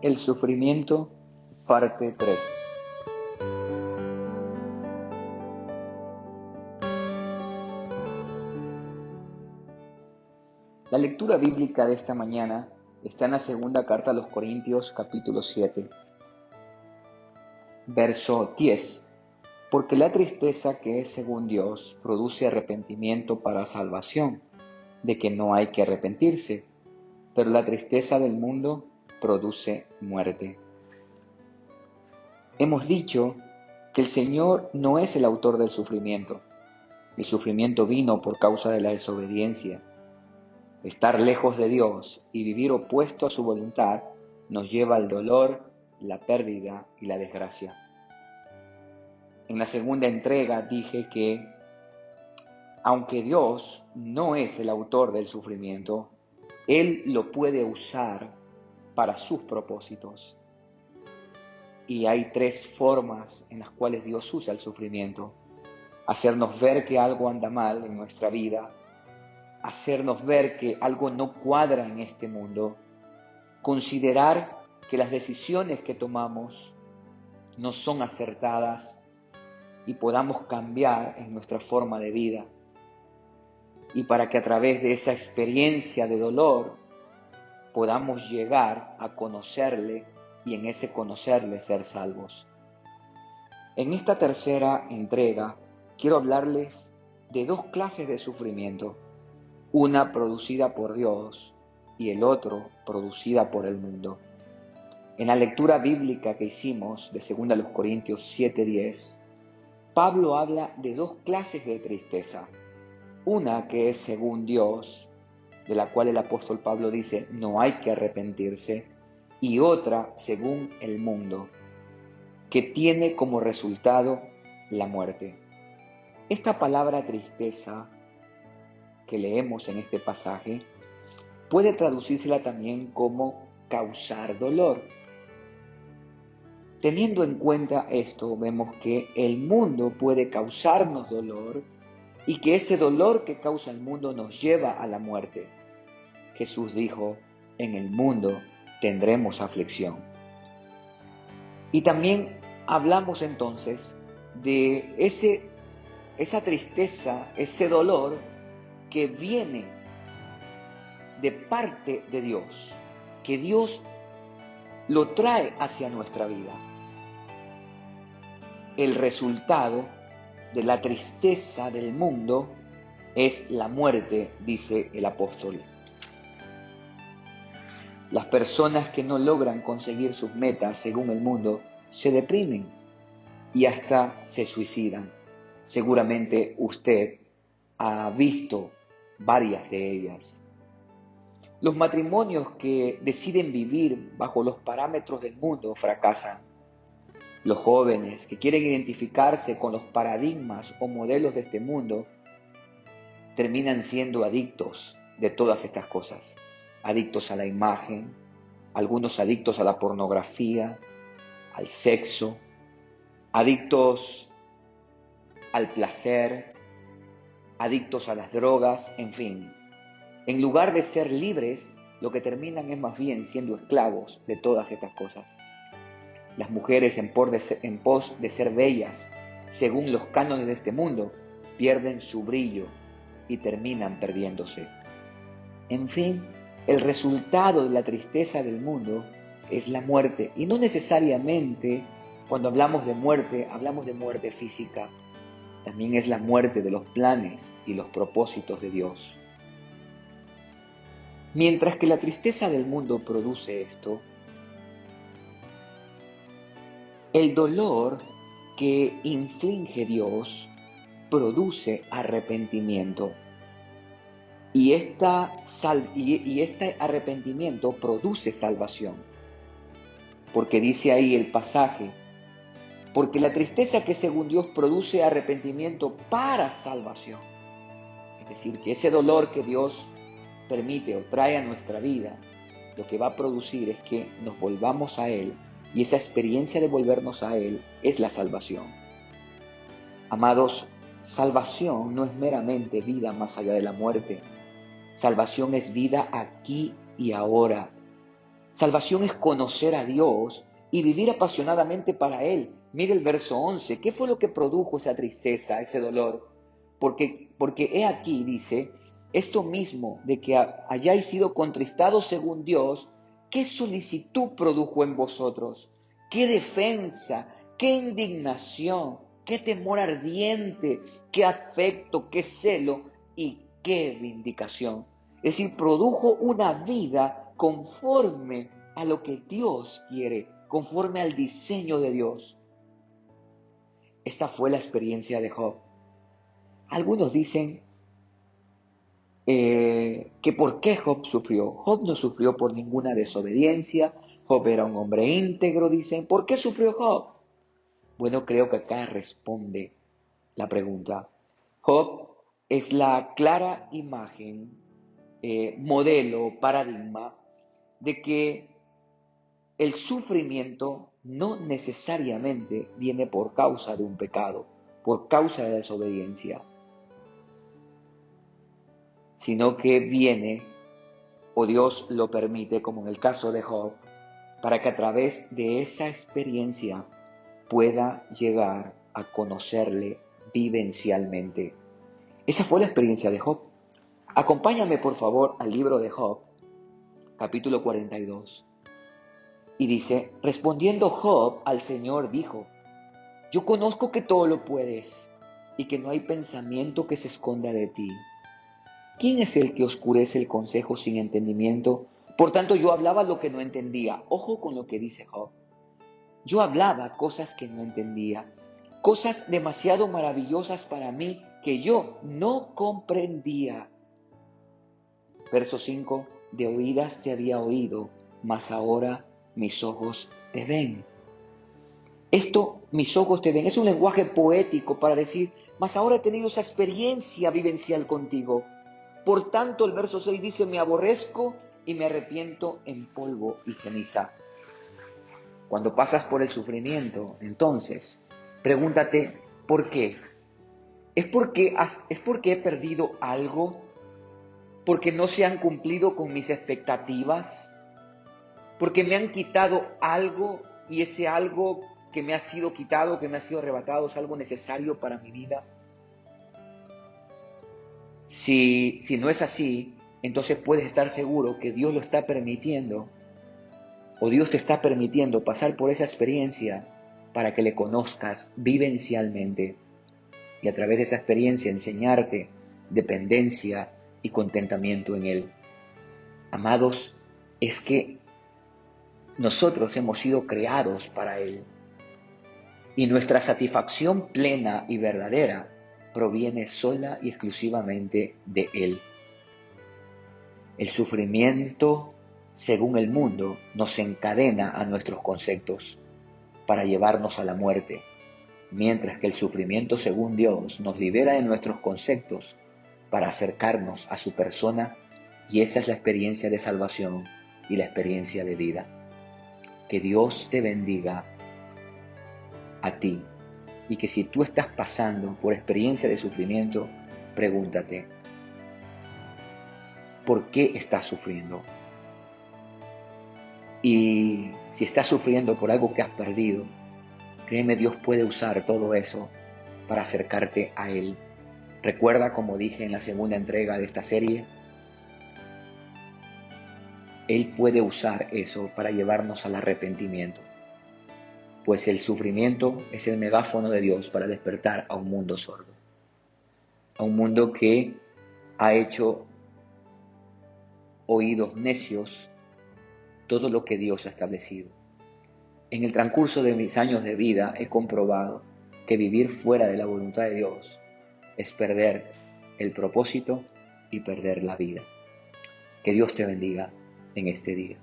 El sufrimiento, parte 3. La lectura bíblica de esta mañana está en la segunda carta a los Corintios, capítulo 7, verso 10. Porque la tristeza que es según Dios produce arrepentimiento para salvación, de que no hay que arrepentirse, pero la tristeza del mundo produce muerte. Hemos dicho que el Señor no es el autor del sufrimiento. El sufrimiento vino por causa de la desobediencia. Estar lejos de Dios y vivir opuesto a su voluntad nos lleva al dolor, la pérdida y la desgracia. En la segunda entrega dije que, aunque Dios no es el autor del sufrimiento, Él lo puede usar para sus propósitos. Y hay 3 formas en las cuales Dios usa el sufrimiento: hacernos ver que algo anda mal en nuestra vida, hacernos ver que algo no cuadra en este mundo, considerar que las decisiones que tomamos no son acertadas y podamos cambiar en nuestra forma de vida. Y para que a través de esa experiencia de dolor podamos llegar a conocerle y en ese conocerle ser salvos. En esta tercera entrega quiero hablarles de 2 clases de sufrimiento, una producida por Dios y el otro producida por el mundo. En la lectura bíblica que hicimos de 2 Corintios 7:10, Pablo habla de 2 clases de tristeza. Una que es según Dios, de la cual el apóstol Pablo dice no hay que arrepentirse, y otra según el mundo, que tiene como resultado la muerte. Esta palabra tristeza que leemos en este pasaje puede traducírsela también como causar dolor. Teniendo en cuenta esto, vemos que el mundo puede causarnos dolor y que ese dolor que causa el mundo nos lleva a la muerte. Jesús dijo, en el mundo tendremos aflicción. Y también hablamos entonces de esa tristeza, ese dolor que viene de parte de Dios, que Dios lo trae hacia nuestra vida. El resultado de la tristeza del mundo es la muerte, dice el apóstol. Las personas que no logran conseguir sus metas según el mundo se deprimen y hasta se suicidan. Seguramente usted ha visto varias de ellas. Los matrimonios que deciden vivir bajo los parámetros del mundo fracasan. Los jóvenes que quieren identificarse con los paradigmas o modelos de este mundo terminan siendo adictos de todas estas cosas. Adictos a la imagen, algunos adictos a la pornografía, al sexo, adictos al placer, adictos a las drogas, en fin. En lugar de ser libres, lo que terminan es más bien siendo esclavos de todas estas cosas. Las mujeres en pos de ser bellas, según los cánones de este mundo, pierden su brillo y terminan perdiéndose. En fin, el resultado de la tristeza del mundo es la muerte. Y no necesariamente cuando hablamos de muerte física. También es la muerte de los planes y los propósitos de Dios. Mientras que la tristeza del mundo produce esto, el dolor que inflige Dios produce arrepentimiento. Y este arrepentimiento produce salvación. Porque dice ahí el pasaje, porque la tristeza que según Dios produce arrepentimiento para salvación. Es decir, que ese dolor que Dios permite o trae a nuestra vida, lo que va a producir es que nos volvamos a Él, y esa experiencia de volvernos a Él es la salvación. Amados, salvación no es meramente vida más allá de la muerte. Salvación es vida aquí y ahora. Salvación es conocer a Dios y vivir apasionadamente para Él. Mire el verso 11. ¿Qué fue lo que produjo esa tristeza, ese dolor? Porque he aquí, dice, esto mismo de que hayáis sido contristados según Dios, ¿qué solicitud produjo en vosotros? ¿Qué defensa? ¿Qué indignación? ¿Qué temor ardiente? ¿Qué afecto? ¿Qué celo? ¿Y qué vindicación? Es decir, produjo una vida conforme a lo que Dios quiere, conforme al diseño de Dios. Esta fue la experiencia de Job. Algunos dicen que por qué Job sufrió. Job no sufrió por ninguna desobediencia. Job era un hombre íntegro, dicen. ¿Por qué sufrió Job? Bueno, creo que acá responde la pregunta. Job es la clara imagen, modelo, paradigma de que el sufrimiento no necesariamente viene por causa de un pecado, por causa de la desobediencia, sino que viene, o Dios lo permite, como en el caso de Job, para que a través de esa experiencia pueda llegar a conocerle vivencialmente. Esa fue la experiencia de Job. Acompáñame por favor al libro de Job, capítulo 42. Y dice, respondiendo Job al Señor dijo, yo conozco que todo lo puedes y que no hay pensamiento que se esconda de ti. ¿Quién es el que oscurece el consejo sin entendimiento? Por tanto, yo hablaba lo que no entendía. Ojo con lo que dice Job. Yo hablaba cosas que no entendía, cosas demasiado maravillosas para mí que yo no comprendía. Verso 5, de oídas te había oído, mas ahora mis ojos te ven. Esto, mis ojos te ven, es un lenguaje poético para decir, mas ahora he tenido esa experiencia vivencial contigo. Por tanto, el verso 6 dice, me aborrezco y me arrepiento en polvo y ceniza. Cuando pasas por el sufrimiento, entonces, pregúntate, ¿por qué? ¿Es porque he perdido algo? ¿Porque no se han cumplido con mis expectativas? ¿Porque me han quitado algo y ese algo que me ha sido quitado, que me ha sido arrebatado, es algo necesario para mi vida? Si no es así, entonces puedes estar seguro que Dios lo está permitiendo, o Dios te está permitiendo pasar por esa experiencia para que le conozcas vivencialmente y a través de esa experiencia enseñarte dependencia y contentamiento en Él. Amados, es que nosotros hemos sido creados para Él y nuestra satisfacción plena y verdadera proviene sola y exclusivamente de Él. El sufrimiento, según el mundo, nos encadena a nuestros conceptos para llevarnos a la muerte, mientras que el sufrimiento, según Dios, nos libera de nuestros conceptos para acercarnos a su persona, y esa es la experiencia de salvación y la experiencia de vida. Que Dios te bendiga a ti, y que si tú estás pasando por experiencia de sufrimiento, pregúntate, ¿por qué estás sufriendo? Y si estás sufriendo por algo que has perdido, créeme, Dios puede usar todo eso para acercarte a Él. Recuerda, como dije en la segunda entrega de esta serie, Él puede usar eso para llevarnos al arrepentimiento, pues el sufrimiento es el megáfono de Dios para despertar a un mundo sordo, a un mundo que ha hecho oídos necios todo lo que Dios ha establecido. En el transcurso de mis años de vida he comprobado que vivir fuera de la voluntad de Dios es perder el propósito y perder la vida. Que Dios te bendiga en este día.